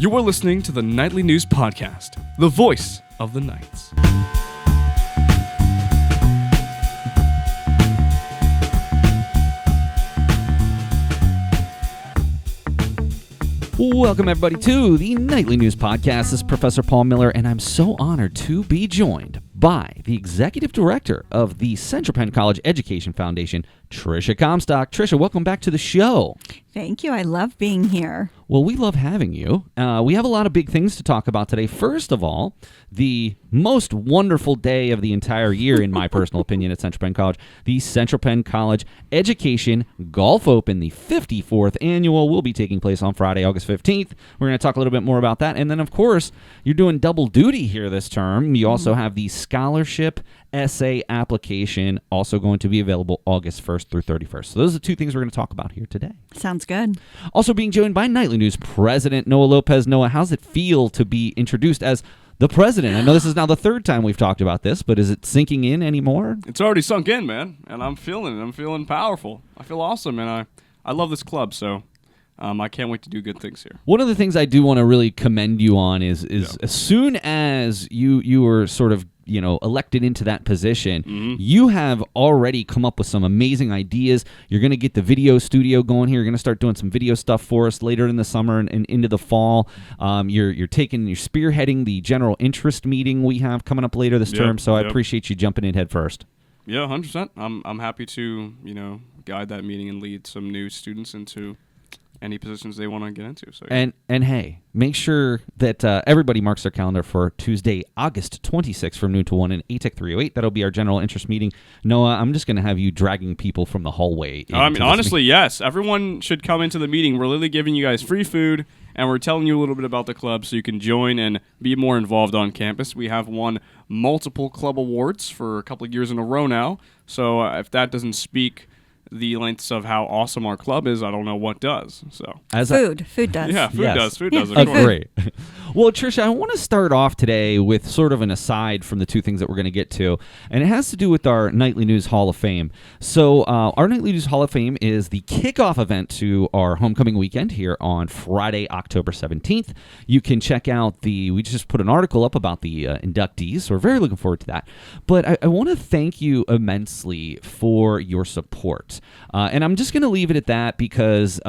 You are listening to the Nightly News Podcast, the voice of the Knights. Welcome, everybody, to the Nightly News Podcast. This is Professor Paul Miller, and I'm so honored to be joined by the Executive Director of the Central Penn College Education Foundation, Trisha Comstock. Trisha, welcome back to the show. Thank you. I love being here. Well, we love having you. We have a lot of big things to talk about today. First of all, the most wonderful day of the entire year, in my personal opinion, at Central Penn College, the Central Penn College Education Golf Open, the 54th annual, will be taking place on Friday, August 15th. We're going to talk a little bit more about that. And then, of course, you're doing double duty here this term. You also have the scholarship essay application also going to be available August 1st through 31st. So those are the two things we're going to talk about here today. Sounds good. Also being joined by Nightly News President Noah Lopez. Noah, how's it feel to be introduced as the president? I know this is now the third time we've talked about this, but is it sinking in anymore? It's already sunk in, man, and I'm feeling it. I'm feeling powerful. I feel awesome, and I love this club, so I can't wait to do good things here. One of the things I do want to really commend you on is as soon as you were sort of elected into that position, you have already come up with some amazing ideas. You're going to get the video studio going here. You're going to start doing some video stuff for us later in the summer and into the fall. You're spearheading the general interest meeting we have coming up later this term. So I appreciate you jumping in head first. Yeah, 100%. I'm happy to guide that meeting and lead some new students into any positions they want to get into. So and hey, make sure that everybody marks their calendar for Tuesday, August 26th from noon to 1 in ATEC 308. That'll be our general interest meeting. Noah, I'm just going to have you dragging people from the hallway. Honestly, yes. Everyone should come into the meeting. We're literally giving you guys free food, and we're telling you a little bit about the club so you can join and be more involved on campus. We have won multiple club awards for a couple of years in a row now. So if that doesn't speak the lengths of how awesome our club is, I don't know what does. So food does. Yeah, food does. Food does. Great. Well, Trisha, I want to start off today with sort of an aside from the two things that we're going to get to, and it has to do with our Nightly News Hall of Fame. So our Nightly News Hall of Fame is the kickoff event to our homecoming weekend here on Friday, October 17th. You can check out we just put an article up about the inductees, so we're very looking forward to that. But I want to thank you immensely for your support. And I'm just going to leave it at that because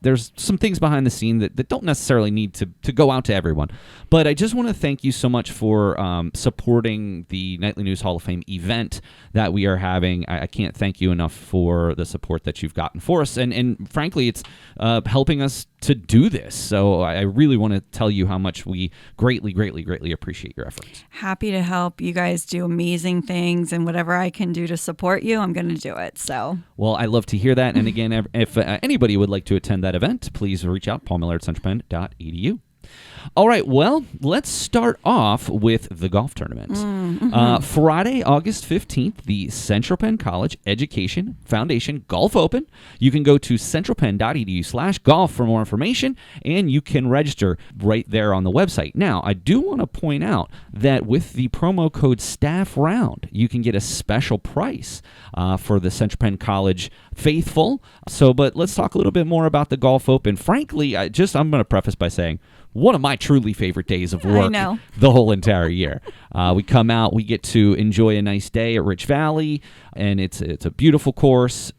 there's some things behind the scene that don't necessarily need to go out to everyone. But I just want to thank you so much for supporting the Nightly News Hall of Fame event that we are having. I can't thank you enough for the support that you've gotten for us. And frankly, it's helping us to do this. So I really want to tell you how much we greatly, greatly, greatly appreciate your efforts. Happy to help. You guys do amazing things, and whatever I can do to support you, I'm going to do it. So, well, I love to hear that. And again, if anybody would like to attend that event, please reach out, paulmiller@centralpenn.edu. All right, well, let's start off with the golf tournament. Friday, August 15th, the Central Penn College Education Foundation Golf Open. You can go to centralpenn.edu/golf for more information, and you can register right there on the website. Now, I do want to point out that with the promo code STAFFROUND, you can get a special price for the Central Penn College faithful. But let's talk a little bit more about the Golf Open. Frankly, I'm going to preface by saying, one of my truly favorite days of work the whole entire year. We come out, we get to enjoy a nice day at Rich Valley, and it's a beautiful course.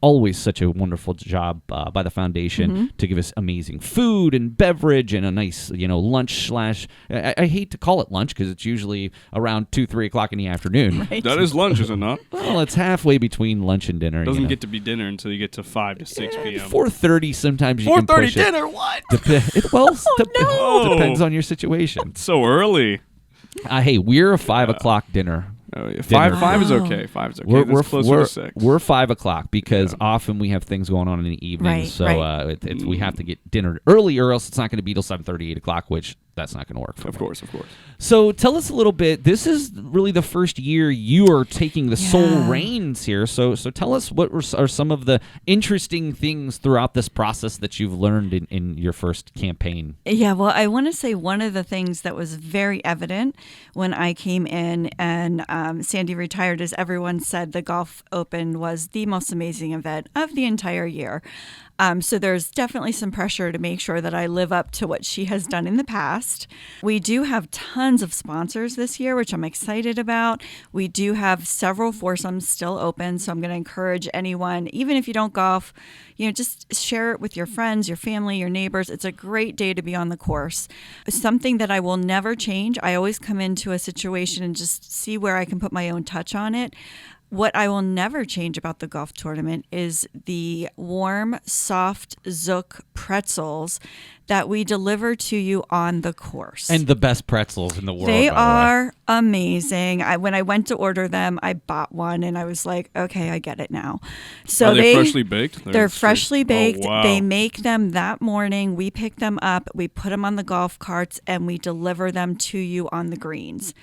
Always such a wonderful job by the foundation to give us amazing food and beverage and a nice, lunch slash. I hate to call it lunch because it's usually around 2-3 o'clock in the afternoon. Right. That is lunch, is it not? Well, it's halfway between lunch and dinner. It doesn't get to be dinner until you get to 5 to 6 p.m. 4:30 sometimes you can push it. 4:30 dinner? What? Depends on your situation. It's so early. Hey, we're a 5 o'clock dinner. Oh, yeah. Five is okay. 5 is okay. We're closer to 6. We're 5 o'clock because often we have things going on in the evening. We have to get dinner early, or else it's not going to be till 7:30, 8 o'clock, which that's not going to work for me. Of course. So tell us a little bit. This is really the first year you are taking the sole reins here. So tell us what are some of the interesting things throughout this process that you've learned in your first campaign. Yeah, well, I want to say one of the things that was very evident when I came in and Sandy retired is everyone said the Golf Open was the most amazing event of the entire year. So there's definitely some pressure to make sure that I live up to what she has done in the past. We do have tons of sponsors this year, which I'm excited about. We do have several foursomes still open, so I'm going to encourage anyone, even if you don't golf, just share it with your friends, your family, your neighbors. It's a great day to be on the course. Something that I will never change. I always come into a situation and just see where I can put my own touch on it. What I will never change about the golf tournament is the warm, soft Zook pretzels that we deliver to you on the course. And the best pretzels in the world. They by the way. are amazing. When I went to order them, I bought one and I was like, okay, I get it now. So Are they freshly baked? They're freshly baked. Oh, wow. They make them that morning. We pick them up, we put them on the golf carts, and we deliver them to you on the greens.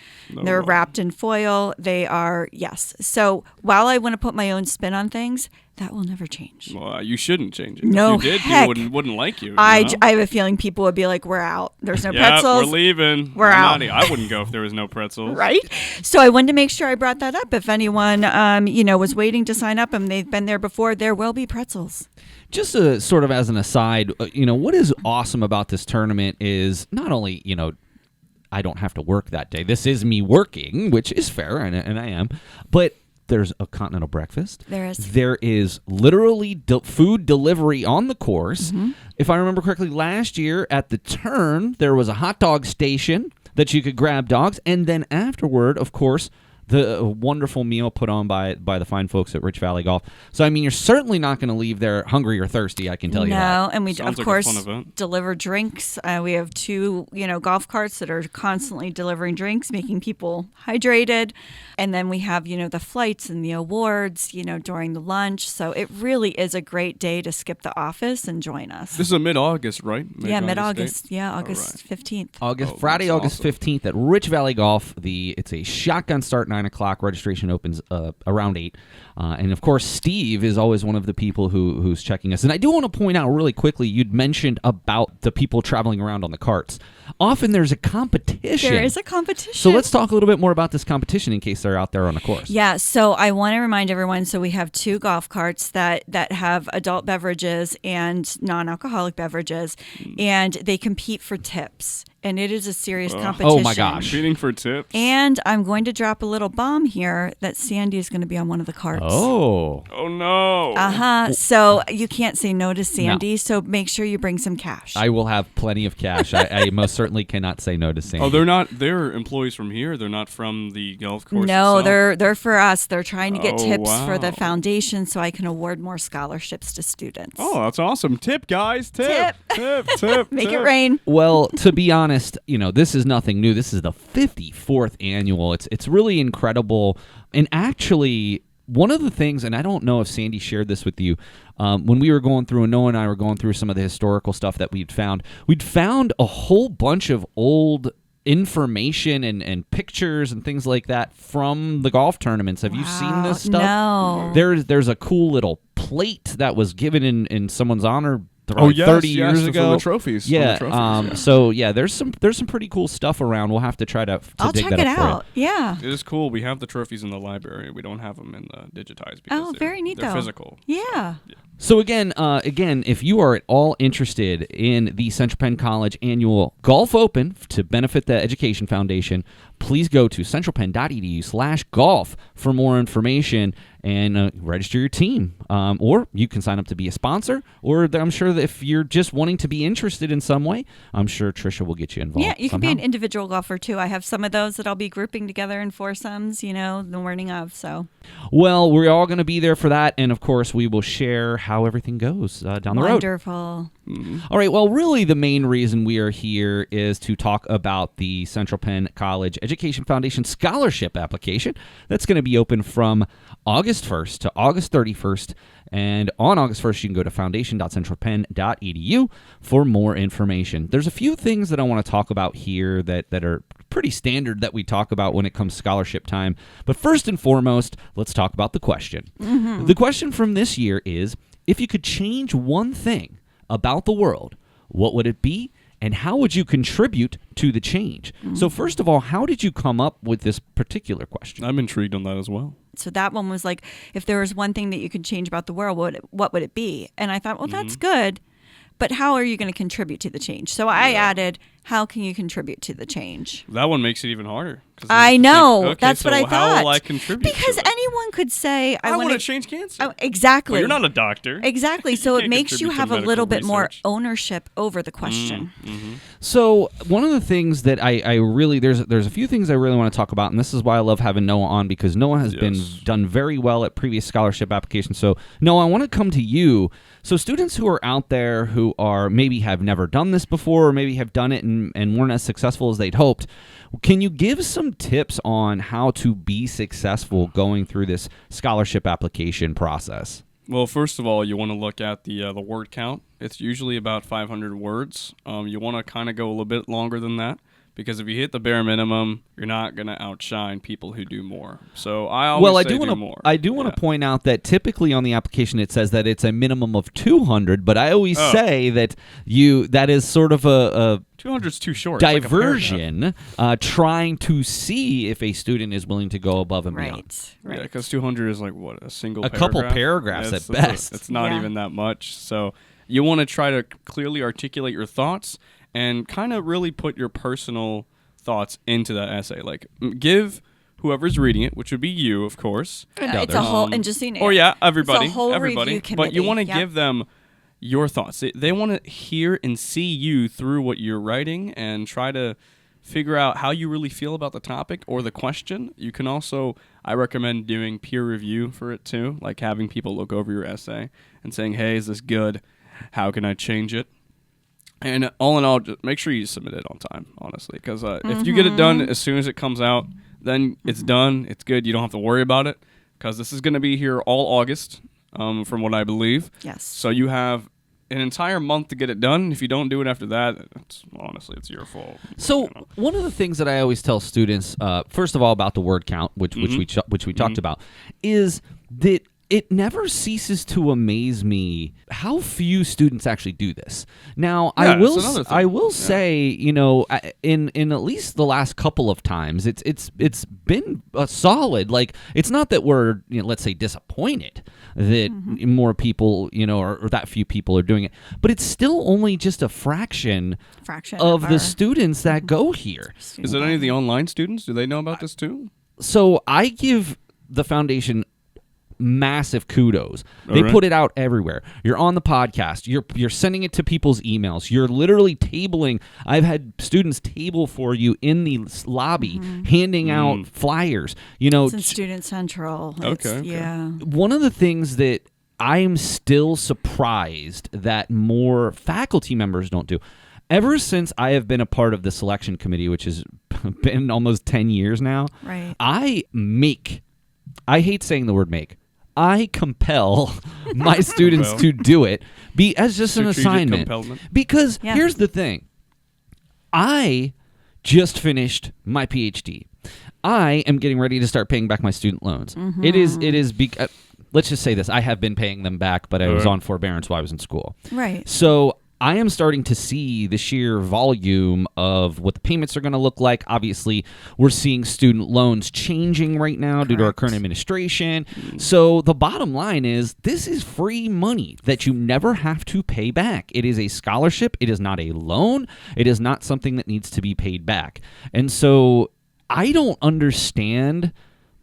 They're wrapped in foil. They are, yes. So while I want to put my own spin on things, that will never change. Well, you shouldn't change it. No, if you did, heck. people wouldn't like you. I have a feeling people would be like, we're out. There's no Yeah, pretzels. we're leaving. We're out. I wouldn't go if there was no pretzels. Right? So I wanted to make sure I brought that up. If anyone, was waiting to sign up and they've been there before, there will be pretzels. Just sort of as an aside, what is awesome about this tournament is not only, I don't have to work that day. This is me working, which is fair, and I am, but there's a continental breakfast. There is. There is literally food delivery on the course. Mm-hmm. If I remember correctly, last year at the turn, there was a hot dog station that you could grab dogs. And then afterward, of course, the wonderful meal put on by the fine folks at Rich Valley Golf. So, I mean, you're certainly not going to leave there hungry or thirsty, I can tell you that. No, and we, Sounds of like a fun course, event. deliver drinks. We have 2, golf carts that are constantly delivering drinks, making people hydrated. And then we have, the flights and the awards, during the lunch. So it really is a great day to skip the office and join us. This is a mid-August, right? Mid-August. date? Yeah, August 15th. Friday, that's August awesome. 15th at Rich Valley Golf. It's a shotgun start, 9 o'clock. Registration opens around 8. And, of course, Steve is always one of the people who's checking us. And I do want to point out really quickly, you'd mentioned about the people traveling around on the carts. Often there's a competition. There is a competition. So let's talk a little bit more about this competition in case they're out there on the course. Yeah, so I want to remind everyone, so we have 2 golf carts that have adult beverages and non-alcoholic beverages, and they compete for tips. And it is a serious competition. Oh, my gosh. Competing for tips. And I'm going to drop a little bomb here that Sandy is going to be on one of the carts. Oh. Oh, no. Uh-huh. So you can't say no to Sandy, so make sure you bring some cash. I will have plenty of cash. I most certainly cannot say no to Sandy. Oh, they're employees from here? They're not from the golf course No, itself? they're for us. They're trying to get Oh, tips for the wow. foundation so I can award more scholarships to students. Oh, that's awesome. Tip, guys. Tip. Make it rain. Well, to be honest, this is nothing new. This is the 54th annual. It's really incredible. And actually, one of the things, and I don't know if Sandy shared this with you, when we were going through, and Noah and I were going through some of the historical stuff that we'd found a whole bunch of old information and pictures and things like that from the golf tournaments. Have you seen this stuff? No. There's a cool little plate that was given in someone's honor. Oh, yes, 30 yes, years from ago. the trophies. From Yeah. the trophies, yeah. So yeah, there's some pretty cool stuff around. We'll have to try to I'll dig check that it up for you. out. Yeah. It is cool. We have the trophies in the library. We don't have them in the digitized because Oh, very neat, they're though. physical. Yeah. So again, if you are at all interested in the Central Penn College Annual Golf Open to benefit the Education Foundation, please go to centralpenn.edu/golf for more information and register your team. Or you can sign up to be a sponsor, or I'm sure that if you're just wanting to be interested in some way, I'm sure Trisha will get you involved. Yeah, you can be somehow. an individual golfer too. I have some of those that I'll be grouping together in foursomes, the morning of. So Well, we're all going to be there for that, and of course, we will share how everything goes down the road. wonderful. All right, well, really the main reason we are here is to talk about the Central Penn College Education Foundation scholarship application. That's going to be open from August 1st to August 31st, and on August 1st, you can go to foundation.centralpenn.edu for more information. There's a few things that I want to talk about here that are pretty standard that we talk about when it comes to scholarship time. But first and foremost, let's talk about the question. Mm-hmm. The question from this year is, if you could change one thing about the world, what would it be and how would you contribute to the change? So first of all, how did you come up with this particular question? I'm intrigued on that as well. So that one was like, if there was one thing that you could change about the world, what would it be? And I thought, well, that's good. But how are you going to contribute to the change? So I added, how can you contribute to the change? That one makes it even harder. I know. Okay, That's so what I thought. How will I contribute Because to it? anyone could say, I want to change cancer. Oh, exactly. Well, you're not a doctor. Exactly. So You it can't makes you contribute to have a medical little bit more research. ownership over the question. So one of the things that I really there's a few things I really want to talk about, and this is why I love having Noah on, because Noah has been done very well at previous scholarship applications. So Noah, I want to come to you. So students who are out there who are maybe have never done this before, or maybe have done it and weren't as successful as they'd hoped, can you give some tips on how to be successful going through this scholarship application process? Well, first of all, you want to look at the word count. It's usually about 500 words. You want to kind of go a little bit longer than that, because if you hit the bare minimum, you're not going to outshine people who do more. So I always say do more. I do want to point out that typically on the application it says that it's a minimum of 200, but I always say that that is sort of a 200 is too short. diversion, trying to see if a student is willing to go above and beyond. Right. Yeah, because 200 is like what, a single A paragraph? couple paragraphs at best. It's not even that much. So you want to try to clearly articulate your thoughts and kind of really put your personal thoughts into that essay. Like, give whoever's reading it, which would be you, of course. It's a whole, and just so you know, everybody, it's a whole everybody. review But you want to committee. give them your thoughts. They want to hear and see you through what you're writing and try to figure out how you really feel about the topic or the question. You can also, I recommend doing peer review for it too, like having people look over your essay and saying, hey, is this good? How can I change it? And all in all, just make sure you submit it on time, honestly, because if you get it done as soon as it comes out, then it's done. It's good. You don't have to worry about it, because this is going to be here all August, from what I believe. Yes. So you have an entire month to get it done. If you don't do it after that, honestly, it's your fault. So one of the things that I always tell students, first of all, about the word count, which we talked about, is that it never ceases to amaze me how few students actually do this. Now, I will say, you know, in at least the last couple of times, it's been a solid. Like, it's not that we're, let's say, disappointed that more people, or that few people are doing it, but it's still only just a fraction of the students that go here. Is it any of the online students? Do they know about this too? So I give the foundation massive kudos. They put it out everywhere. You're on the podcast. You're sending it to people's emails. You're literally tabling. I've had students table for you in the lobby, handing out flyers. It's in Student Central. Okay. Yeah. One of the things that I am still surprised that more faculty members don't do. Ever since I have been a part of the selection committee, which has been almost 10 years now, Right. I hate saying the word make. I compel my students to do it as just an assignment. Compellment. Because here's the thing. I just finished my PhD. I am getting ready to start paying back my student loans. It is let's just say this. I have been paying them back, but I was on forbearance while I was in school. Right. So I am starting to see the sheer volume of what the payments are going to look like. Obviously, we're seeing student loans changing right now due to our current administration. So the bottom line is this is free money that you never have to pay back. It is a scholarship. It is not a loan. It is not something that needs to be paid back. And so I don't understand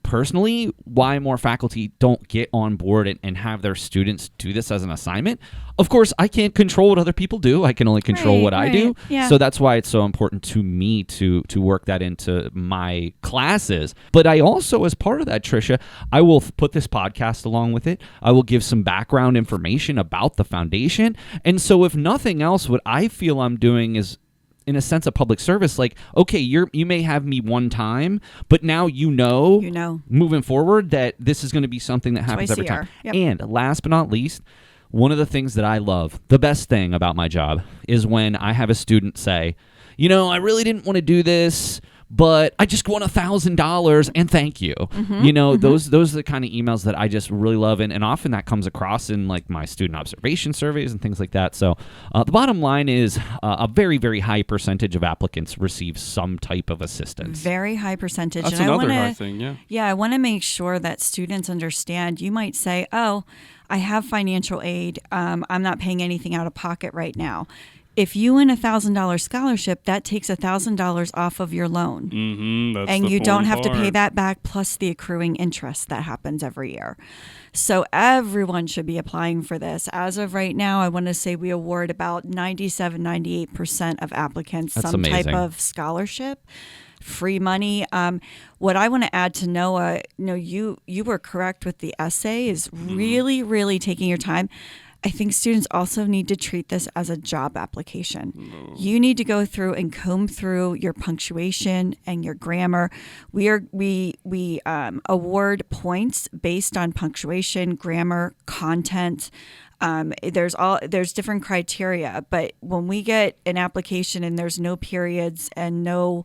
personally why more faculty don't get on board and have their students do this as an assignment. Of course, I can't control what other people do. I can only control what I do. Yeah. So that's why it's so important to me to work that into my classes. But I also, as part of that, Trisha, I will put this podcast along with it. I will give some background information about the foundation. And so if nothing else, what I feel I'm doing is, in a sense, of public service, like, okay, you may have me one time, but now moving forward that this is going to be something that happens every time. Yep. And last but not least, one of the things that I love, the best thing about my job, is when I have a student say, I really didn't want to do this, but I just won $1,000 and thank you. Those are the kind of emails that I just really love, and often that comes across in like my student observation surveys and things like that. So the bottom line is a very, very high percentage of applicants receive some type of assistance. Very high percentage. That's and another hard thing, yeah. Yeah, I want to make sure that students understand. You might say, oh, I have financial aid. I'm not paying anything out of pocket right now. If you win $1,000 scholarship, that takes $1,000 off of your loan. That's and the you don't fun have to pay part. that back plus the accruing interest that happens every year. So everyone should be applying for this. As of right now, I want to say we award about 98% of applicants That's some amazing. type of scholarship. Free money. What I want to add to Noah, you were correct with the essay, is really, really taking your time. I think students also need to treat this as a job application. You need to go through and comb through your punctuation and your grammar. We award points based on punctuation, grammar, content. There's different criteria, but when we get an application and there's no periods and no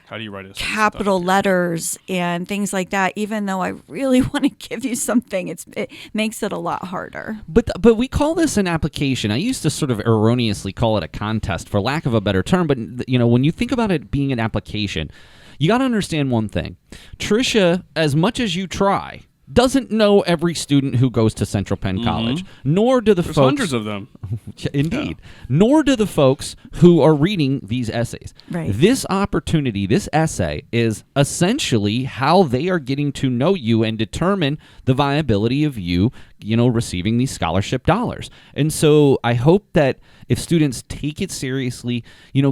How do you write a capital letters and things like that, even though I really want to give you something, it makes it a lot harder. But we call this an application. I used to sort of erroneously call it a contest, for lack of a better term. But when you think about it being an application, you got to understand one thing. Trisha, as much as you try, doesn't know every student who goes to Central Penn College, nor do There's folks. hundreds of them. Indeed. Nor do the folks who are reading these essays. Right. This opportunity, this essay, is essentially how they are getting to know you and determine the viability of you, receiving these scholarship dollars. And so I hope that if students take it seriously,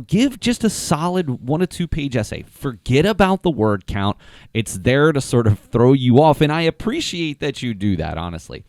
give just a solid 1 to 2 page essay. Forget about the word count. It's there to sort of throw you off. And I appreciate that you do that, honestly.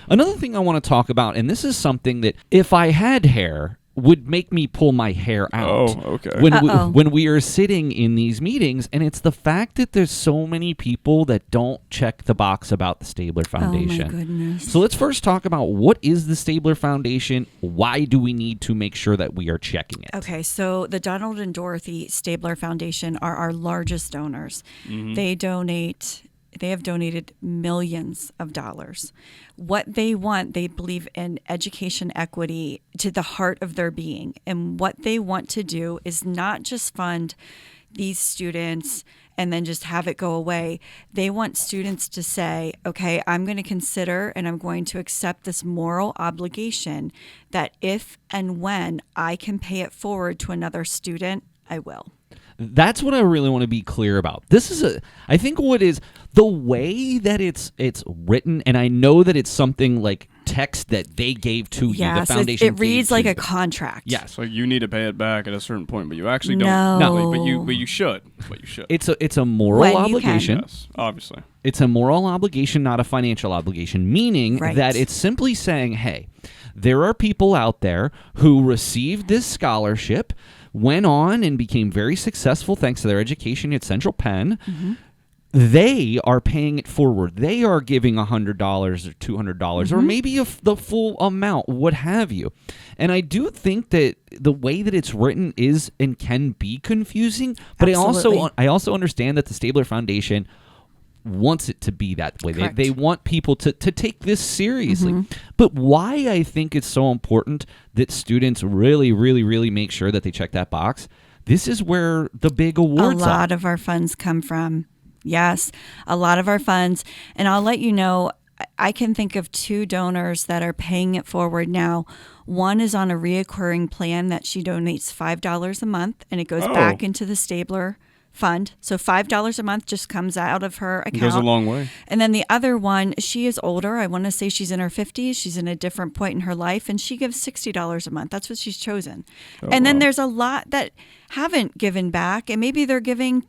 Another thing I want to talk about, and this is something that if I had hair, would make me pull my hair out. Oh, okay. When we are sitting in these meetings, and it's the fact that there's so many people that don't check the box about the Stabler Foundation. Oh, my goodness. So let's first talk about what is the Stabler Foundation? Why do we need to make sure that we are checking it? Okay, so the Donald and Dorothy Stabler Foundation are our largest donors. They have donated millions of dollars. What they want, they believe in education equity to the heart of their being. And what they want to do is not just fund these students and then just have it go away. They want students to say, okay, I'm going to consider and I'm going to accept this moral obligation that if and when I can pay it forward to another student, I will. That's what I really want to be clear about. This is I think what is the way that it's written, and I know that it's something like text that they gave to you, the foundation. It reads like a contract. Yes. So you need to pay it back at a certain point, but you actually don't. No. But you should. But you should. It's a moral When you obligation. Yes, obviously. It's a moral obligation, not a financial obligation, meaning Right. that it's simply saying, hey, there are people out there who received this scholarship, went on and became very successful thanks to their education at Central Penn. They are paying it forward. They are giving $100 or $200 or maybe the full amount, what have you. And I do think that the way that it's written is and can be confusing, but Absolutely. I also understand that the Stabler Foundation wants it to be that way. Correct. They want people to take this seriously. But why I think it's so important that students really, really, really make sure that they check that box, this is where the big awards A lot of our funds come from. Yes, a lot of our funds. And I'll let you know, I can think of 2 donors that are paying it forward now. One is on a reoccurring plan that she donates $5 a month, and it goes back into the Stabler fund. So $5 a month just comes out of her account. It goes a long way. And then the other one, she is older. I want to say she's in her 50s. She's in a different point in her life, and she gives $60 a month. That's what she's chosen. And then there's a lot that haven't given back, and maybe they're giving,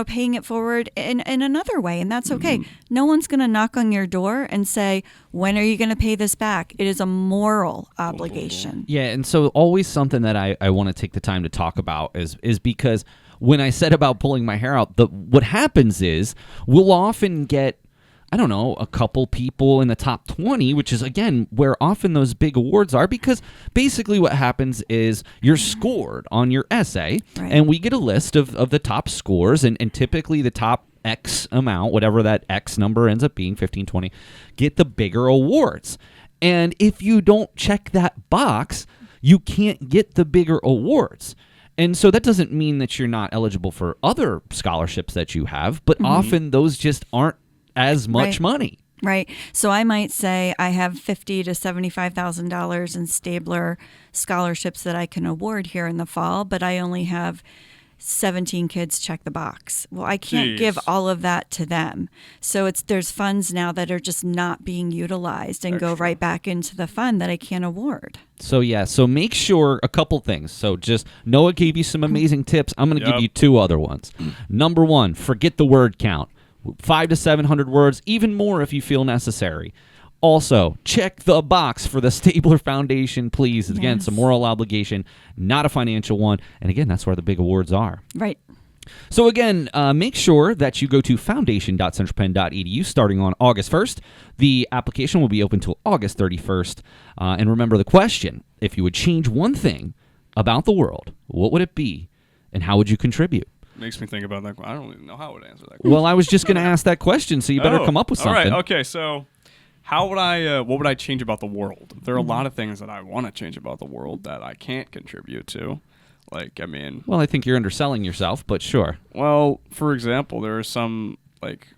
paying it forward in another way, and that's okay. No one's going to knock on your door and say, when are you going to pay this back? It is a moral obligation. Yeah, and so always something that I want to take the time to talk about is because when I said about pulling my hair out, what happens is we'll often get I don't know, a couple people in the top 20, which is, again, where often those big awards are, because basically what happens is you're scored on your essay, Right. and we get a list of the top scores, and typically the top X amount, whatever that X number ends up being, 15, 20, get the bigger awards. And if you don't check that box, you can't get the bigger awards. And so that doesn't mean that you're not eligible for other scholarships that you have, but often those just aren't as much Right. money. Right. So I might say I have $50,000 to $75,000 in Stabler scholarships that I can award here in the fall, but I only have 17 kids check the box. Well, I can't give all of that to them. So there's funds now that are just not being utilized and go right back into the fund that I can't award. So so make sure a couple things. So just Noah gave you some amazing tips. I'm going to give you two other ones. Number one, forget the word count. 500 to 700 words, even more if you feel necessary. Also, check the box for the Stabler Foundation, please. Again, it's a moral obligation, not a financial one. And again, that's where the big awards are. Right. So again, make sure that you go to foundation.centralpenn.edu starting on August 1st. The application will be open till August 31st. And remember the question, if you would change one thing about the world, what would it be? And how would you contribute? Makes me think about that. I don't even know how I would answer that question. Well, I was just going to ask that question, so you better come up with something. All right, okay, so how would what would I change about the world? There are a lot of things that I want to change about the world that I can't contribute to. Like, I mean... Well, I think you're underselling yourself, but sure. Well, for example, there are some, like,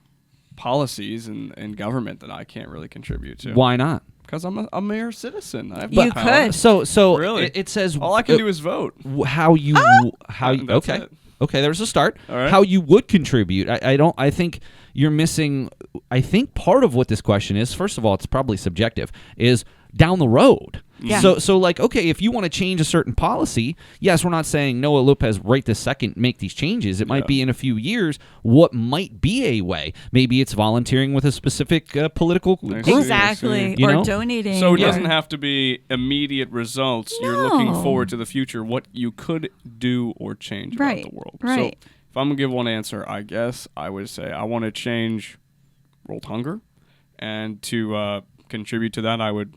policies in government that I can't really contribute to. Why not? Because I'm a mere citizen. I have You no power. could. So Really? it says... All I can do is vote. How you... That's okay. it. Okay, there's a start. All right. How you would contribute. I think you're missing... I think part of what this question is, first of all, it's probably subjective, is down the road. Yeah. So like, okay, if you want to change a certain policy, yes, we're not saying Noah Lopez right this second make these changes. It might be in a few years. What might be a way? Maybe it's volunteering with a specific political group. Exactly. You or know? donating. So it or- doesn't have to be immediate results. You're looking No. forward to the future, what you could do or change Right, about the world. right. So if I'm going to give one answer, I guess I would say I want to change world hunger. And to contribute to that, I would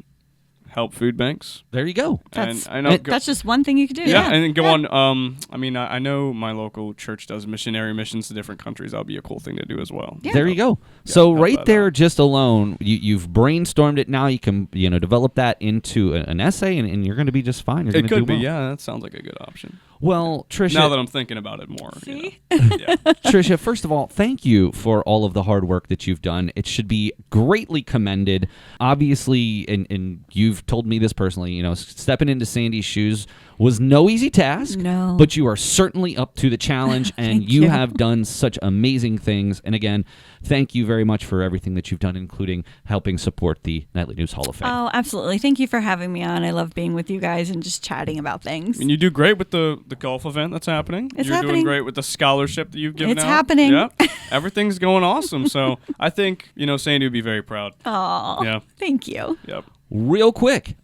help food banks. There you go. That's, And I know that's just one thing you could do. yeah, Yeah. and then go on. I mean, I know my local church does missionary missions to different countries. That'll be a cool thing to do as well. Yeah. There you go. So help right that there, out. just alone, you've brainstormed it. Now you can develop that into an essay, and you're going to be just fine. You're It going to could do be. well. Yeah, that sounds like a good option. Well, Trisha, Now that I'm thinking about it more. See? Yeah. Trisha, first of all, thank you for all of the hard work that you've done. It should be greatly commended. Obviously, and you've told me this personally, stepping into Sandy's shoes was no easy task. No. But you are certainly up to the challenge, and Thank you you. have done such amazing things. And again, thank you very much for everything that you've done, including helping support the Nightly News Hall of Fame. Oh, absolutely. Thank you for having me on. I love being with you guys and just chatting about things. And you do great with the golf event that's happening. It's You're doing happening. great with the scholarship that you've given It's out. happening. Yeah. Everything's going awesome. So I think, Sandy would be very proud. Oh, Yeah. thank you. Yep. Real quick,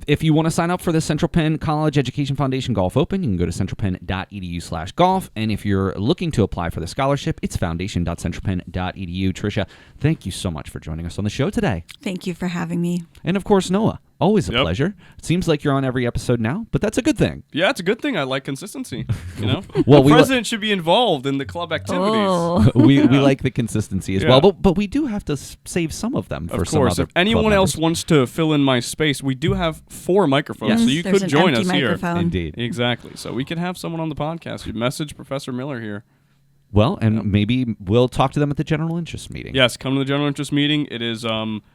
if you want to sign up for the Central Penn College Education Foundation Golf Open, you can go to centralpenn.edu/golf. And if you're looking to apply for the scholarship, it's foundation.centralpenn.edu. Trisha, thank you so much for joining us on the show today. Thank you for having me. And of course, Noah, always a Yep. pleasure. It seems like you're on every episode now, but that's a good thing. Yeah, it's a good thing. I like consistency. Well, the president should be involved in the club activities. Oh, we like the consistency as Yeah. well, but we do have to save some of them for Of some course. other If anyone club else members. wants to fill in my space, we do have 4 microphones, Yes. so you there's could an join empty us here. microphone. Indeed. Exactly. So we could have someone on the podcast. You message Professor Miller here. Well, and maybe we'll talk to them at the general interest meeting. Yes, come to the general interest meeting. It is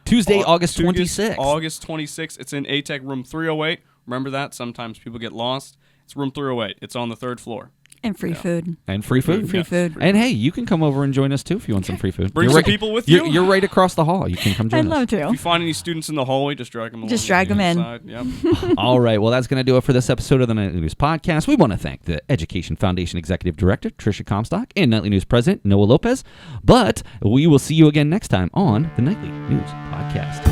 Tuesday, August 26th. August 26th. It's in ATEC room 308. Remember that? Sometimes people get lost. It's room 308. It's on the 3rd floor. and free food. And free food. Free Yes. food. And hey, you can come over and join us too if you want some free food. Bring You're some right- people with you're, you. You're right across the hall. You can come join I'd us. love If to. you find any students in the hallway, just drag them along. Just drag them in. Inside. Yep. All right. Well, that's going to do it for this episode of the Nightly News Podcast. We want to thank the Education Foundation Executive Director, Trisha Comstock, and Nightly News President, Noah Lopez. But we will see you again next time on the Nightly News Podcast.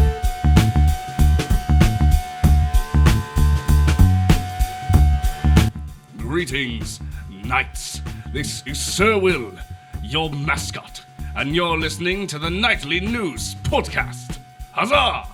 Greetings, knights. This is Sir Will, your mascot, and you're listening to the Nightly News Podcast. Huzzah!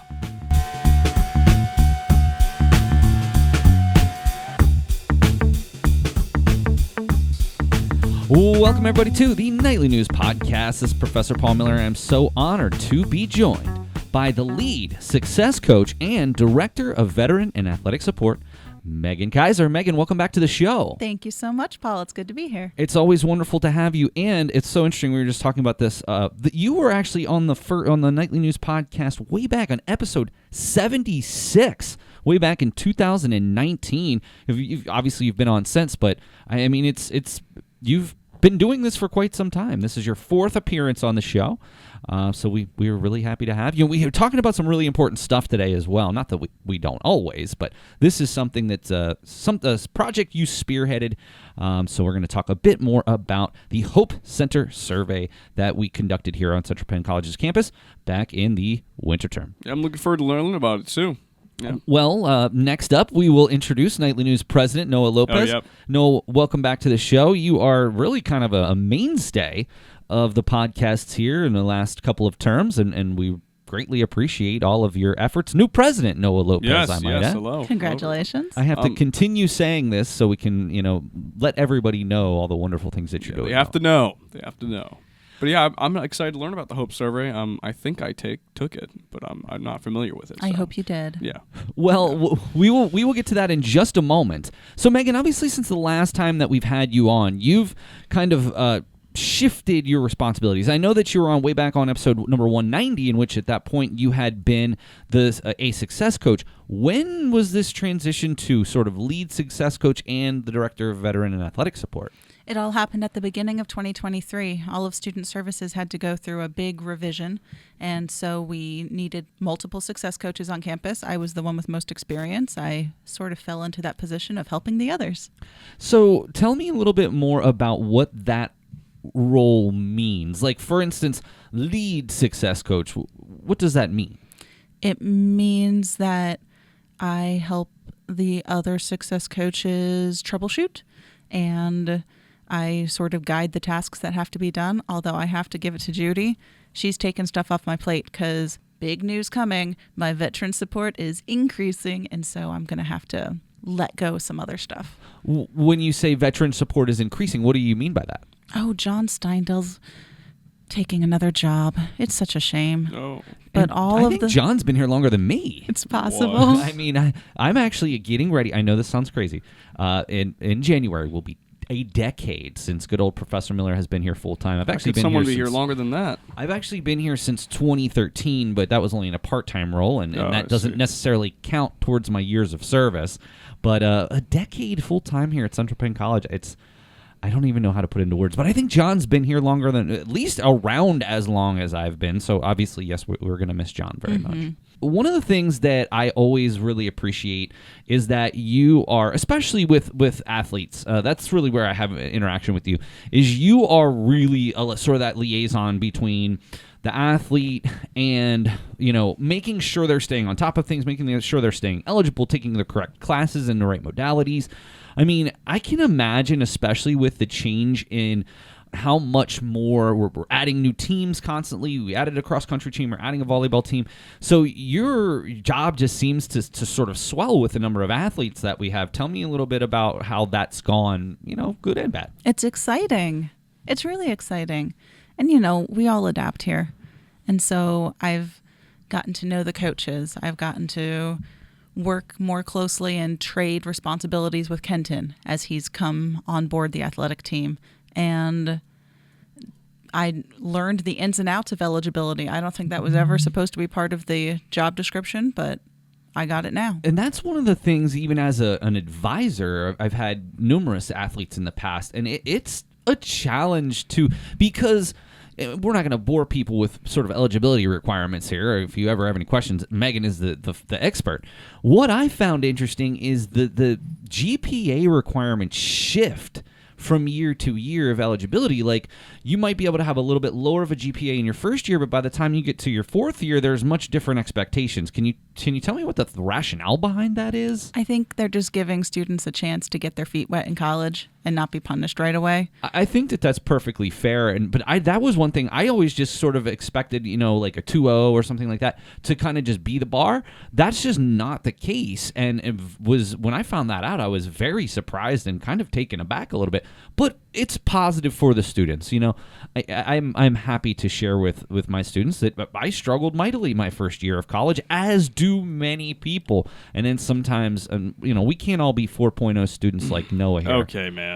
Welcome, everybody, to the Nightly News Podcast. This is Professor Paul Miller, and I'm so honored to be joined by the lead success coach and director of veteran and athletic support, Megan Kaiser. Megan, welcome back to the show. Thank you so much, Paul. It's good to be here. It's always wonderful to have you, and it's so interesting. We were just talking about this. You were actually on the Nightly News Podcast way back on episode 76, way back in 2019. Obviously, you've been on since, but I mean, you've been doing this for quite some time. This is your fourth appearance on the show, so we were really happy to have you. We were talking about some really important stuff today as well. Not that we don't always, but this is something that's a project you spearheaded. So we're going to talk a bit more about the Hope Center survey that we conducted here on Central Penn College's campus back in the winter term. Yeah, I'm looking forward to learning about it too. Yeah. Well, next up, we will introduce Nightly News President Noah Lopez. Oh, yep. Noah, welcome back to the show. You are really kind of a mainstay of the podcasts here in the last couple of terms, and we greatly appreciate all of your efforts. New President Noah Lopez, I might add. Hello. Congratulations. I have to continue saying this so we can, let everybody know all the wonderful things that you're doing. They have to know. They have to know. But yeah, I'm excited to learn about the Hope Survey. I think I took it, but I'm not familiar with it. I so. hope you did. Yeah. Well, we will get to that in just a moment. So, Megan, obviously, since the last time that we've had you on, you've kind of shifted your responsibilities. I know that you were on way back on episode number 190, in which at that point you had been a success coach. When was this transition to sort of lead success coach and the director of veteran and athletic support? It all happened at the beginning of 2023. All of student services had to go through a big revision, and so we needed multiple success coaches on campus. I was the one with most experience. I sort of fell into that position of helping the others. So tell me a little bit more about what that role means. Like, for instance, lead success coach, what does that mean? It means that I help the other success coaches troubleshoot, and I sort of guide the tasks that have to be done, although I have to give it to Judy. She's taken stuff off my plate because big news coming. My veteran support is increasing, and so I'm going to have to let go of some other stuff. When you say veteran support is increasing, what do you mean by that? Oh, John Steindl's taking another job. It's such a shame. Oh. But I think John's been here longer than me. It's possible. What? I mean, I'm actually getting ready. I know this sounds crazy. In January will be a decade since good old Professor Miller has been here full time. I've actually been someone here be here longer than that? I've actually been here since 2013, but that was only in a part-time role, and that doesn't necessarily count towards my years of service. But a decade full-time here at Central Penn College, I don't even know how to put it into words, but I think John's been here longer than, at least around as long as I've been. So obviously, yes, we're going to miss John very much. One of the things that I always really appreciate is that you are, especially with athletes, that's really where I have an interaction with you, is you are really sort of that liaison between the athlete and, making sure they're staying on top of things, making sure they're staying eligible, taking the correct classes and the right modalities. I mean, I can imagine, especially with the change in how much more we're adding new teams constantly. We added a cross-country team. We're adding a volleyball team. So your job just seems to sort of swell with the number of athletes that we have. Tell me a little bit about how that's gone, good and bad. It's exciting. It's really exciting. And, we all adapt here. And so I've gotten to know the coaches. I've gotten to work more closely and trade responsibilities with Kenton as he's come on board the athletic team. And I learned the ins and outs of eligibility. I don't think that was ever supposed to be part of the job description, but I got it now. And that's one of the things, even as an advisor, I've had numerous athletes in the past, and it's a challenge because we're not going to bore people with sort of eligibility requirements here. If you ever have any questions, Megan is the expert. What I found interesting is the GPA requirements shift from year to year of eligibility. Like, you might be able to have a little bit lower of a GPA in your first year, but by the time you get to your fourth year, there's much different expectations. Can you tell me what the rationale behind that is? I think they're just giving students a chance to get their feet wet in college and not be punished right away. I think that that's perfectly fair, but that was one thing I always just sort of expected, like a 2.0 or something like that to kind of just be the bar. That's just not the case, and it was when I found that out, I was very surprised and kind of taken aback a little bit. But it's positive for the students. I'm happy to share with my students that I struggled mightily my first year of college, as do many people, and then sometimes we can't all be 4.0 students like Noah here. Okay, man.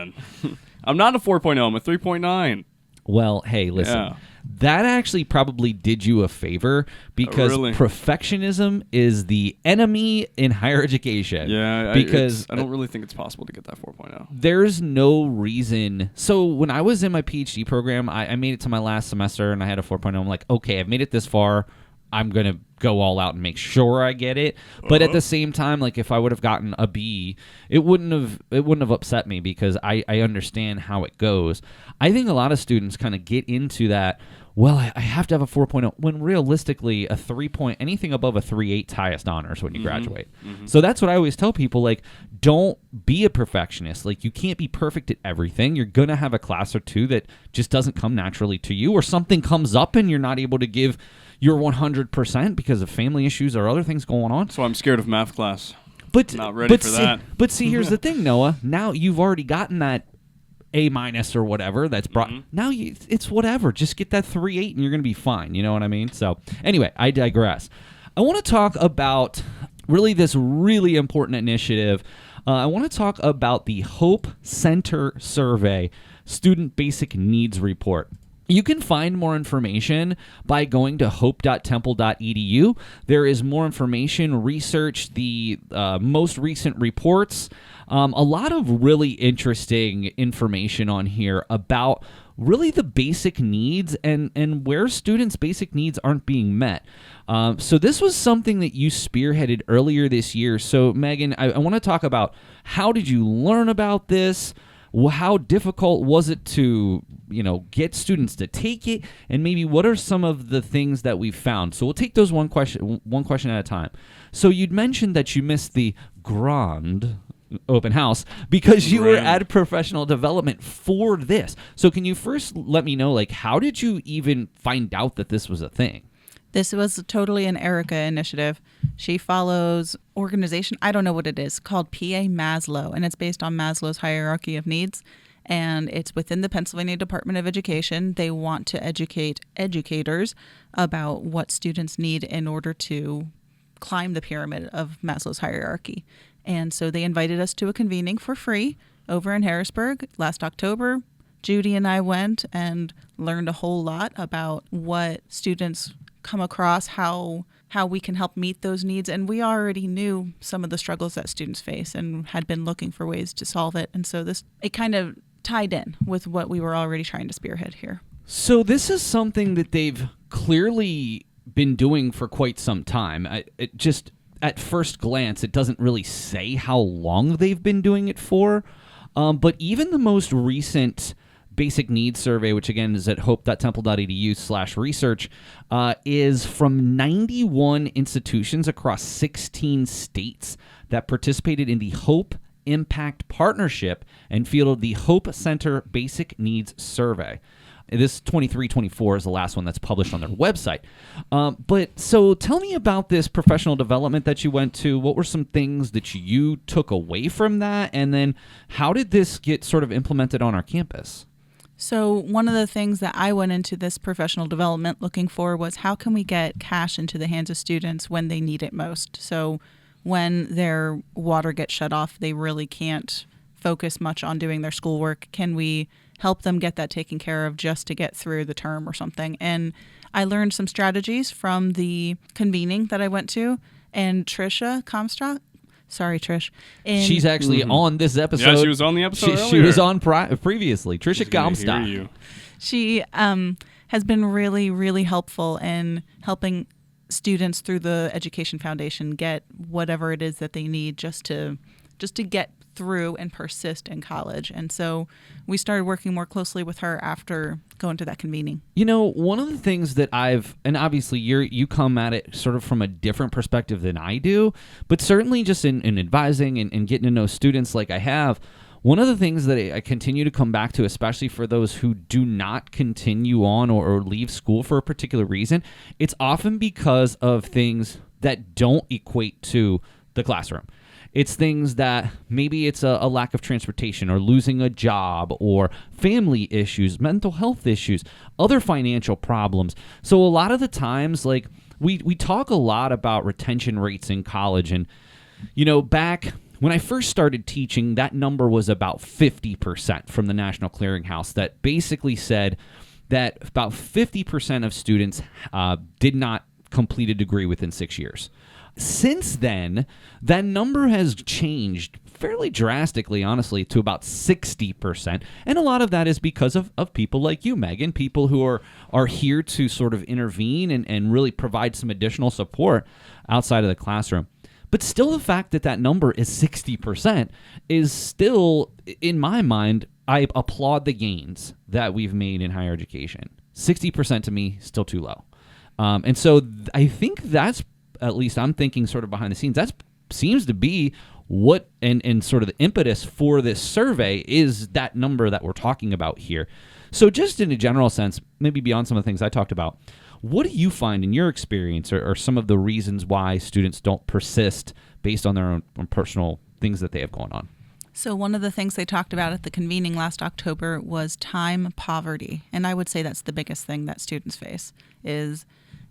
I'm not a 4.0. I'm a 3.9. Well, hey, listen. Yeah. That actually probably did you a favor, because Really? perfectionism is the enemy in higher education. Yeah, because I don't really think it's possible to get that 4.0. there's no reason. So when I was in my PhD program, I made it to my last semester and I had a 4.0. I'm like, okay, I've made it this far. I'm going to go all out and make sure I get it. But at the same time, like, if I would have gotten a B, it wouldn't have upset me, because I understand how it goes. I think a lot of students kind of get into that, well, I have to have a 4.0, when realistically anything above a 3.8 highest honors when you graduate. So that's what I always tell people, like, don't be a perfectionist. Like, you can't be perfect at everything. You're going to have a class or two that just doesn't come naturally to you, or something comes up and you're not able to give your 100% because of family issues or other things going on. So I'm scared of math class. But Not ready for that. But see, here's the thing, Noah. Now you've already gotten that A- or whatever that's brought. Now it's whatever. Just get that 3.8 and you're going to be fine. You know what I mean? So anyway, I digress. I want to talk about really this really important initiative. I want to talk about the Hope Center Survey Student Basic Needs Report. You can find more information by going to hope.temple.edu. There is more information, research, the most recent reports, a lot of really interesting information on here about really the basic needs and where students' basic needs aren't being met. So this was something that you spearheaded earlier this year. So Megan, I want to talk about, how did you learn about this? How difficult was it to, get students to take it, and maybe what are some of the things that we've found? So we'll take those one question at a time. So you'd mentioned that you missed the grand open house because you were at professional development for this. So can you first let me know, like, how did you even find out that this was a thing? This was totally an Erica initiative. She follows organization, I don't know what it is, called PA Maslow, and it's based on Maslow's hierarchy of needs, and it's within the Pennsylvania Department of Education. They want to educate educators about what students need in order to climb the pyramid of Maslow's hierarchy. And so they invited us to a convening for free over in Harrisburg last October. Judy and I went and learned a whole lot about what students come across, how we can help meet those needs. And we already knew some of the struggles that students face and had been looking for ways to solve it. And so it kind of tied in with what we were already trying to spearhead here. So this is something that they've clearly been doing for quite some time. It just, at first glance, it doesn't really say how long they've been doing it for. But even the most recent basic needs survey, which again is at hope.temple.edu/research, is from 91 institutions across 16 states that participated in the Hope Impact Partnership and fielded the Hope Center Basic Needs Survey. This 23-24 is the last one that's published on their website. But so tell me about this professional development that you went to. What were some things that you took away from that? And then how did this get sort of implemented on our campus? So one of the things that I went into this professional development looking for was, how can we get cash into the hands of students when they need it most? So when their water gets shut off, they really can't focus much on doing their schoolwork. Can we help them get that taken care of just to get through the term or something? And I learned some strategies from the convening that I went to. And Trisha Comstock, sorry, Trish. She's actually on this episode. Yeah, she was on the episode earlier. She was on previously. Trisha Comstock. She has been really, really helpful in helping students through the Education Foundation get whatever it is that they need just to get through and persist in college. And so we started working more closely with her after going to that convening. You know, one of the things that and obviously you come at it sort of from a different perspective than I do, but certainly just in advising and getting to know students like I have, one of the things that I continue to come back to, especially for those who do not continue on or leave school for a particular reason, it's often because of things that don't equate to the classroom. It's things that maybe it's a lack of transportation or losing a job or family issues, mental health issues, other financial problems. So a lot of the times, like we talk a lot about retention rates in college. And, you know, back when I first started teaching, that number was about 50% from the National Clearinghouse that basically said that about 50% of students did not complete a degree within 6 years. Since then, that number has changed fairly drastically, honestly, to about 60%. And a lot of that is because of people like you, Megan, people who are here to sort of intervene and really provide some additional support outside of the classroom. But still, the fact that number is 60% is still, in my mind, I applaud the gains that we've made in higher education. 60% to me, still too low. And so I think that's, at least I'm thinking sort of behind the scenes, that seems to be what and sort of the impetus for this survey is that number that we're talking about here. So just in a general sense, maybe beyond some of the things I talked about, what do you find in your experience are some of the reasons why students don't persist based on their own personal things that they have going on? So one of the things they talked about at the convening last October was time poverty. And I would say that's the biggest thing that students face is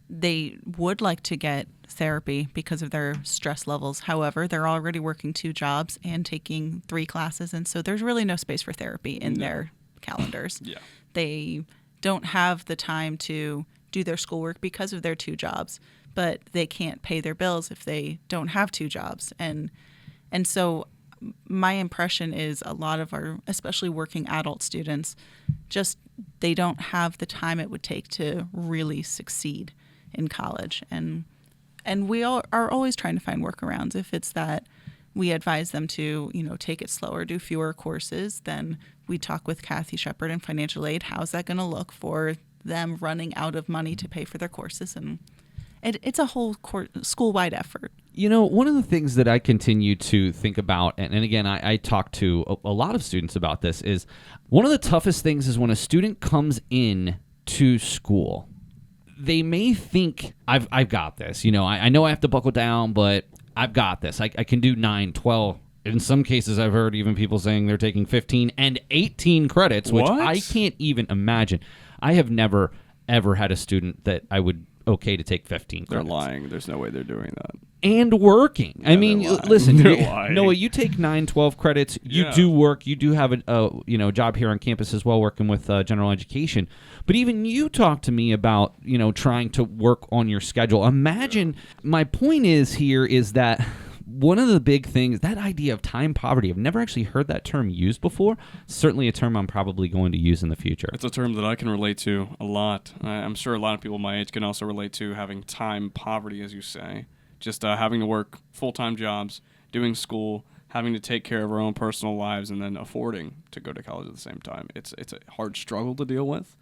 they would like to get therapy because of their stress levels. However, they're already working 2 jobs and taking 3 classes. And so there's really no space for therapy in their calendars. Yeah. They don't have the time to do their schoolwork because of their 2 jobs, but they can't pay their bills if they don't have 2 jobs. And so my impression is a lot of our, especially working adult students, just they don't have the time it would take to really succeed in college. And we all are always trying to find workarounds. If it's that we advise them to, take it slower, do fewer courses, then we talk with Kathy Shepard in financial aid. How's that going to look for them running out of money to pay for their courses? And it's a whole school-wide effort. One of the things that I continue to think about, and again, I talk to a lot of students about this, is one of the toughest things is when a student comes in to school. They may think, I've got this. I know I have to buckle down, but I've got this. I can do 9, 12. In some cases, I've heard even people saying they're taking 15 and 18 credits, which I can't even imagine. I have never, ever had a student that I would okay to take 15 credits. They're lying. There's no way they're doing that. And working. Yeah, I mean, listen, Noah, you take 9, 12 credits. You do work. You do have a job here on campus as well, working with general education. But even you talk to me about trying to work on your schedule. Imagine. My point is that one of the big things, that idea of time poverty, I've never actually heard that term used before. Certainly a term I'm probably going to use in the future. It's a term that I can relate to a lot. I'm sure a lot of people my age can also relate to having time poverty, as you say. Just having to work full-time jobs, doing school, having to take care of our own personal lives, and then affording to go to college at the same time. It's a hard struggle to deal with.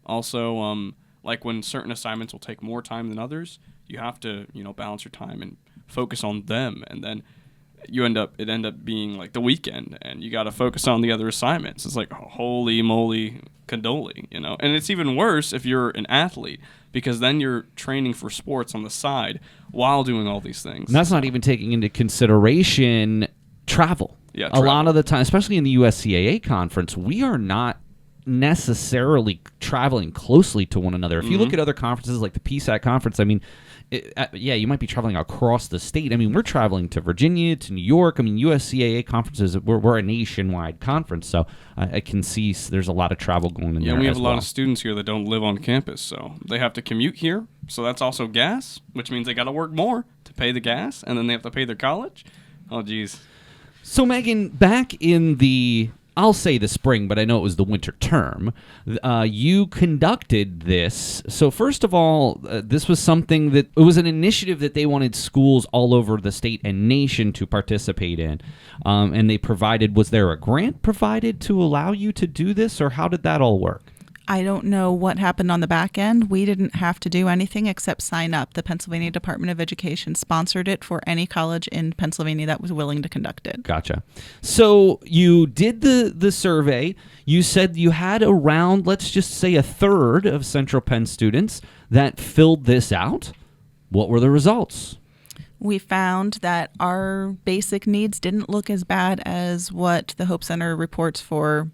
Also, like when certain assignments will take more time than others, you have to balance your time and focus on them, and then it end up being like the weekend, and you got to focus on the other assignments. It's like holy moly cannoli, and it's even worse if you're an athlete, because then you're training for sports on the side while doing all these things. And that's not even taking into consideration travel. Yeah, a lot of the time, especially in the USCAA conference, we are not necessarily traveling closely to one another. If you look at other conferences like the PSAC conference, I mean, you might be traveling across the state. I mean, we're traveling to Virginia, to New York. I mean, USCAA conferences, we're a nationwide conference, so I can see there's a lot of travel going on there. Yeah, we have as a lot of students here that don't live on campus, so they have to commute here. So that's also gas, which means they got to work more to pay the gas, and then they have to pay their college. Oh, geez. So, Megan, back in the I'll say the spring, but I know it was the winter term, you conducted this. So first of all, this was something that it was an initiative that they wanted schools all over the state and nation to participate in. And they provided, was there a grant provided to allow you to do this, or how did that all work? I don't know what happened on the back end. We didn't have to do anything except sign up. The Pennsylvania Department of Education sponsored it for any college in Pennsylvania that was willing to conduct it. Gotcha. So you did the survey. You said you had around, let's just say, a third of Central Penn students that filled this out. What were the results? We found that our basic needs didn't look as bad as what the Hope Center reports for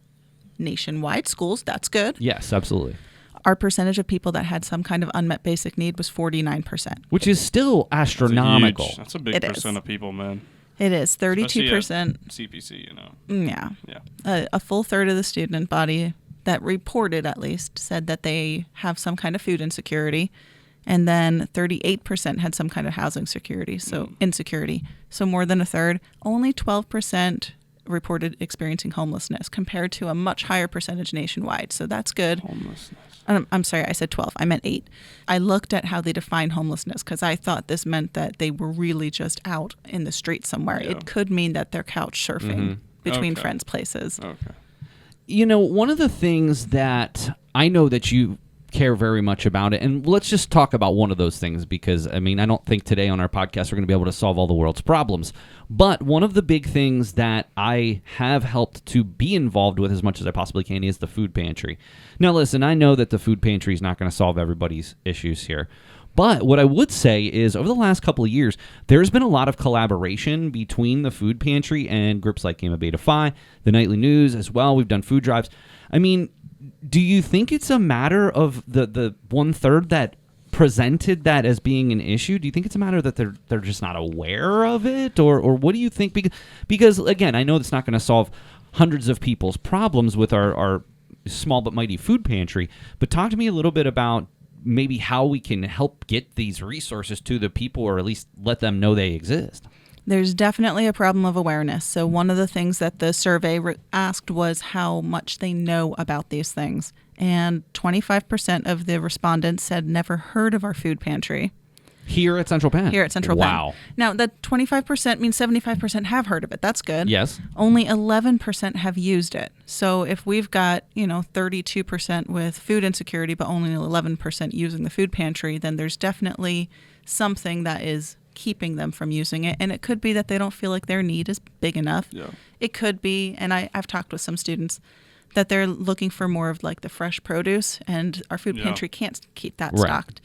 nationwide schools. That's good. Yes, absolutely. Our percentage of people that had some kind of unmet basic need was 49%. Which is still astronomical. That's a big It percent is. of people, man. It is 32%. Especially at CPC, you know. Yeah. Yeah. A full third of the student body that reported, at least, said that they have some kind of food insecurity. And then 38% had some kind of housing insecurity. So more than a third. Only 12% reported experiencing homelessness compared to a much higher percentage nationwide. So that's good. Homelessness. I'm sorry, I said 12. I meant 8. I looked at how they define homelessness because I thought this meant that they were really just out in the street somewhere. Yeah. It could mean that they're couch surfing between friends' places. Okay. You know, one of the things that I know that you care very much about it, and let's just talk about one of those things because, I mean, I don't think today on our podcast we're going to be able to solve all the world's problems. But one of the big things that I have helped to be involved with as much as I possibly can is the food pantry. Now, listen, I know that the food pantry is not going to solve everybody's issues here. But what I would say is over the last couple of years, there's been a lot of collaboration between the food pantry and groups like Gamma Beta Phi, the Nightly News as well. We've done food drives. I mean, do you think it's a matter of the 1/3 that presented that as being an issue? Do you think it's a matter that they're just not aware of it? Or what do you think? Because again, I know it's not going to solve hundreds of people's problems with our small but mighty food pantry, but talk to me a little bit about maybe how we can help get these resources to the people, or at least let them know they exist. There's definitely a problem of awareness. So one of the things that the survey asked was how much they know about these things. And 25% of the respondents said never heard of our food pantry. Here at Central Penn? Here at Central Penn. Wow. Now, that 25% means 75% have heard of it. That's good. Yes. Only 11% have used it. So if we've got, 32% with food insecurity, but only 11% using the food pantry, then there's definitely something that is keeping them from using it. And it could be that they don't feel like their need is big enough. Yeah. It could be, and I've talked with some students, that they're looking for more of like the fresh produce, and our food pantry can't keep that Right. stocked.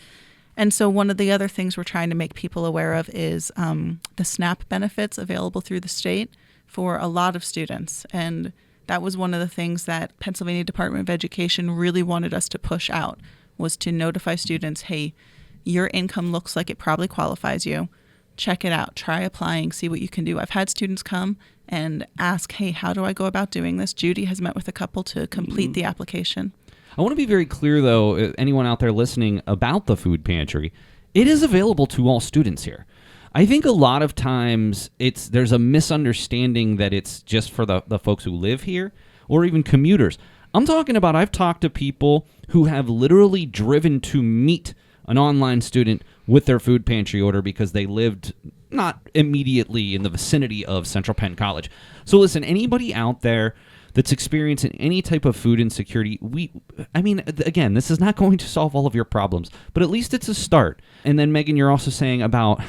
And so one of the other things we're trying to make people aware of is the SNAP benefits available through the state for a lot of students. And that was one of the things that Pennsylvania Department of Education really wanted us to push out, was to notify students, hey, your income looks like it probably qualifies you. Check it out. Try applying. See what you can do. I've had students come and ask, hey, how do I go about doing this? Judy has met with a couple to complete the application. I want to be very clear, though, anyone out there listening about the food pantry, it is available to all students here. I think a lot of times there's a misunderstanding that it's just for the folks who live here or even commuters. I'm talking about, I've talked to people who have literally driven to meet an online student with their food pantry order because they lived not immediately in the vicinity of Central Penn College. So listen, anybody out there that's experiencing any type of food insecurity, again, this is not going to solve all of your problems, but at least it's a start. And then, Megan, you're also saying about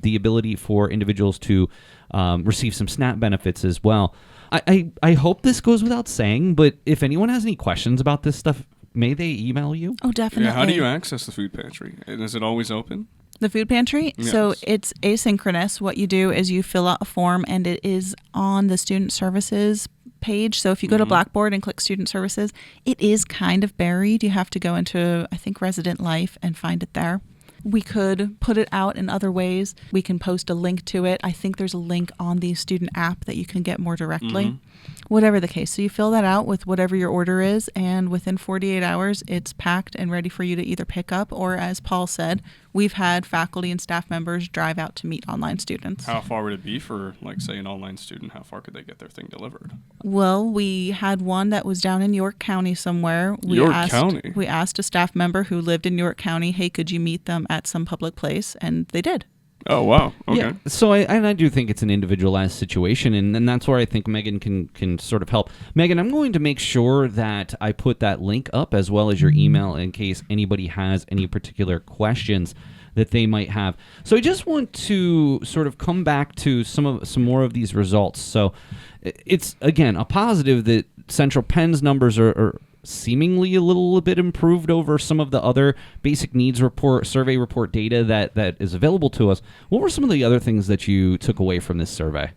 the ability for individuals to receive some SNAP benefits as well. I hope this goes without saying, but if anyone has any questions about this stuff, may they email you? Oh, definitely. Yeah, how do you access the food pantry? And is it always open? The food pantry? Yes. So it's asynchronous. What you do is you fill out a form, and it is on the student services page. So if you go to Blackboard and click student services, it is kind of buried. You have to go into, I think, Resident Life and find it there. We could put it out in other ways. We can post a link to it. I think there's a link on the student app that you can get more directly. Whatever the case. So you fill that out with whatever your order is, and within 48 hours, it's packed and ready for you to either pick up or, as Paul said, We've had faculty and staff members drive out to meet online students. How far would it be for, like, say, an online student? How far could they get their thing delivered? Well, we had one that was down in York County somewhere. We asked a staff member who lived in York County, hey, could you meet them at some public place? And they did. Oh, wow. Okay. Yeah. So I do think it's an individualized situation, and that's where I think Megan can sort of help. Megan, I'm going to make sure that I put that link up as well as your email in case anybody has any particular questions that they might have. So I just want to sort of come back to some more of these results. So it's, again, a positive that Central Penn's numbers are seemingly a little bit improved over some of the other basic needs survey report data that is available to us. What were some of the other things that you took away from this survey?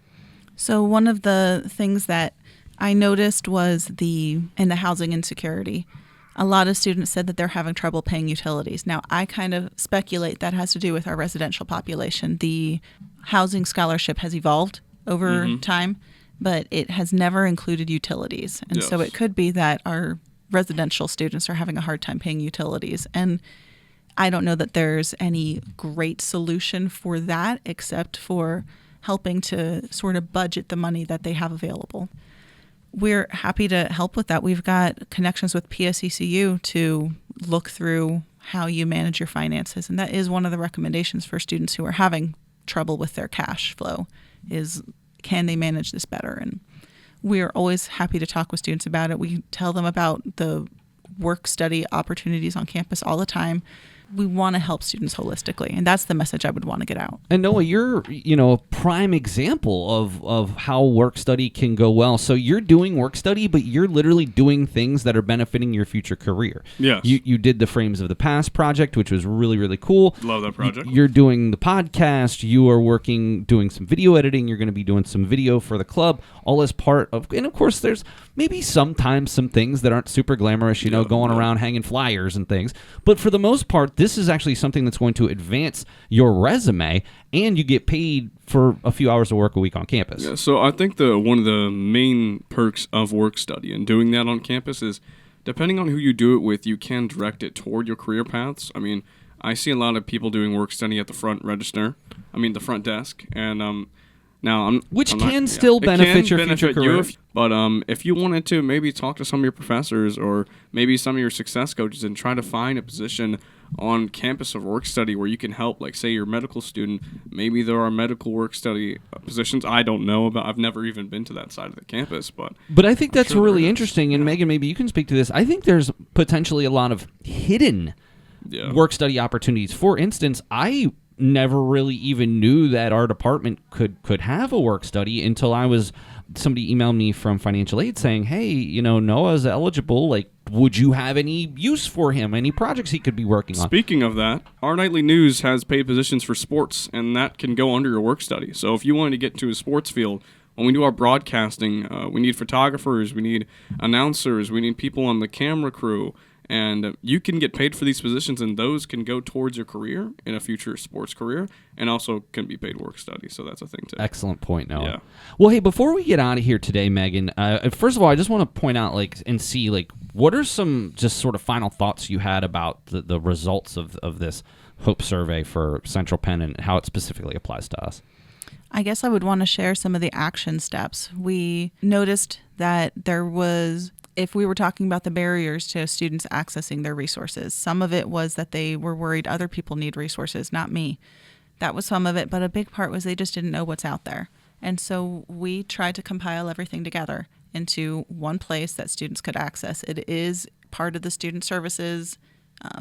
So one of the things that I noticed was in the housing insecurity. A lot of students said that they're having trouble paying utilities. Now, I kind of speculate that has to do with our residential population. The housing scholarship has evolved over time, but it has never included utilities. And so it could be that our residential students are having a hard time paying utilities. And I don't know that there's any great solution for that except for helping to sort of budget the money that they have available. We're happy to help with that. We've got connections with PSECU to look through how you manage your finances. And that is one of the recommendations for students who are having trouble with their cash flow is, can they manage this better? And we are always happy to talk with students about it. We tell them about the work study opportunities on campus all the time. We want to help students holistically, and that's the message I would want to get out. And Noah, you're a prime example of how work study can go well. So you're doing work study, but you're literally doing things that are benefiting your future career. Yes. You did the Frames of the Past project, which was really, really cool. Love that project. You're doing the podcast. You are doing some video editing. You're going to be doing some video for the club, all as part of, and of course, there's maybe sometimes some things that aren't super glamorous, going around hanging flyers and things. But for the most part, this is actually something that's going to advance your resume, and you get paid for a few hours of work a week on campus. Yeah, so I think one of the main perks of work study and doing that on campus is, depending on who you do it with, you can direct it toward your career paths. I mean, I see a lot of people doing work study at the front desk, and which can still benefit your future career. But if you wanted to maybe talk to some of your professors or maybe some of your success coaches and try to find a position on campus of work study where you can help, like, say, you're a medical student, maybe there are medical work study positions I don't know about. I've never even been to that side of the campus. But I think that's really interesting, and Megan, maybe you can speak to this. I think there's potentially a lot of hidden work study opportunities. For instance, I never really even knew that our department could have a work study until somebody emailed me from financial aid saying, hey, Noah's eligible. Like, would you have any use for him? Any projects he could be working on? Speaking of that, our nightly news has paid positions for sports, and that can go under your work study. So if you wanted to get into a sports field, when we do our broadcasting, we need photographers, we need announcers, we need people on the camera crew. And you can get paid for these positions, and those can go towards your career in a future sports career, and also can be paid work study. So that's a thing too. Excellent point, Noah. Yeah. Well, hey, before we get out of here today, Megan, first of all, I just want to point out, and see, what are some just sort of final thoughts you had about the results of this Hope survey for Central Penn and how it specifically applies to us? I guess I would want to share some of the action steps. We noticed that there was, if we were talking about the barriers to students accessing their resources, some of it was that they were worried other people need resources, not me. That was some of it, but a big part was they just didn't know what's out there. And so we tried to compile everything together into one place that students could access. It is part of the student services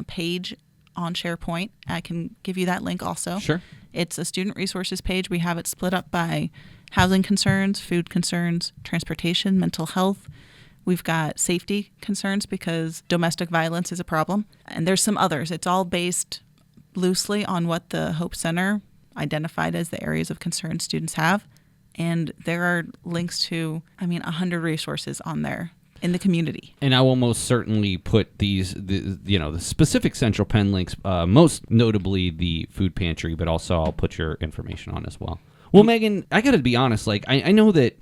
page on SharePoint. I can give you that link also. Sure. It's a student resources page. We have it split up by housing concerns, food concerns, transportation, mental health. We've got safety concerns because domestic violence is a problem. And there's some others. It's all based loosely on what the Hope Center identified as the areas of concern students have. And there are links to, 100 resources on there in the community. And I will most certainly put the specific Central Penn links, most notably the food pantry, but also I'll put your information on as well. Well, Megan, I got to be honest. I know that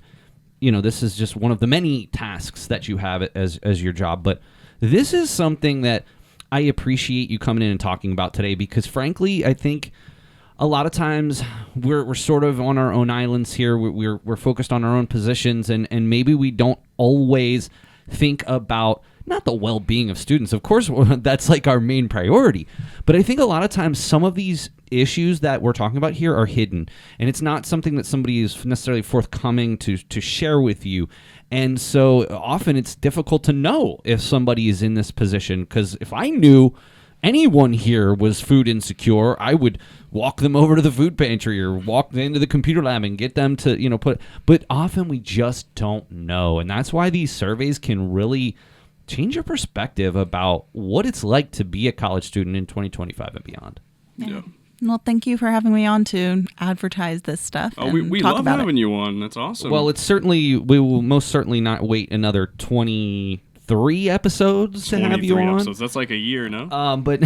this is just one of the many tasks that you have as your job, but this is something that I appreciate you coming in and talking about today, because frankly, I think a lot of times we're sort of on our own islands here. We're focused on our own positions, and maybe we don't always think about not the well-being of students. Of course, that's like our main priority. But I think a lot of times some of these issues that we're talking about here are hidden, and it's not something that somebody is necessarily forthcoming to share with you. And so often it's difficult to know if somebody is in this position, because if I knew anyone here was food insecure, I would walk them over to the food pantry or walk into the computer lab and get them to, put. But often we just don't know. And that's why these surveys can really change your perspective about what it's like to be a college student in 2025 and beyond. Yeah. Well, thank you for having me on to advertise this stuff. Oh, we talk love about having you on. That's awesome. Well, we will most certainly not wait another 23 episodes to have you on. Episodes. That's like a year, no? But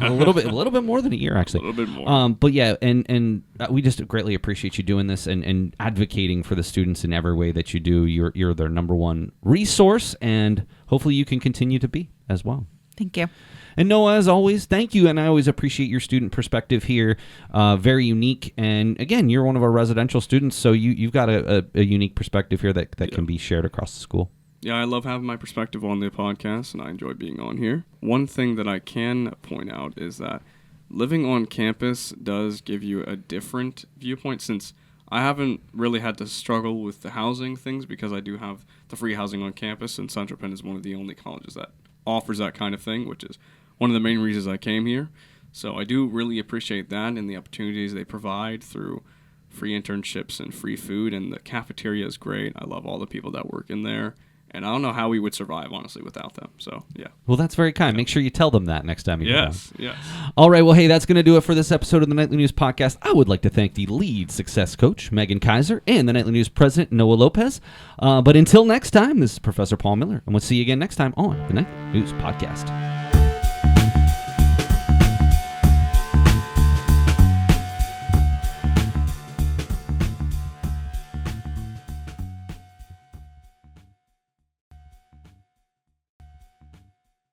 a little bit more than a year, actually. A little bit more. But yeah, and we just greatly appreciate you doing this and advocating for the students in every way that you do. You're their number one resource, and hopefully you can continue to be as well. Thank you. And Noah, as always, thank you, and I always appreciate your student perspective here. Very unique, and again, you're one of our residential students, so you've got a unique perspective here that can be shared across the school. Yeah, I love having my perspective on the podcast, and I enjoy being on here. One thing that I can point out is that living on campus does give you a different viewpoint, since I haven't really had to struggle with the housing things because I do have the free housing on campus, and Central Penn is one of the only colleges that offers that kind of thing, which is one of the main reasons I came here. So I do really appreciate that and the opportunities they provide through free internships and free food, and the cafeteria is great. I love all the people that work in there. And I don't know how we would survive, honestly, without them. So, yeah. Well, that's very kind. Make sure you tell them that next time you go. Yes. All right. Well, hey, that's going to do it for this episode of the Nightly News Podcast. I would like to thank the lead success coach, Megan Kaiser, and the Nightly News president, Noah Lopez. But until next time, this is Professor Paul Miller, and we'll see you again next time on the Nightly News Podcast.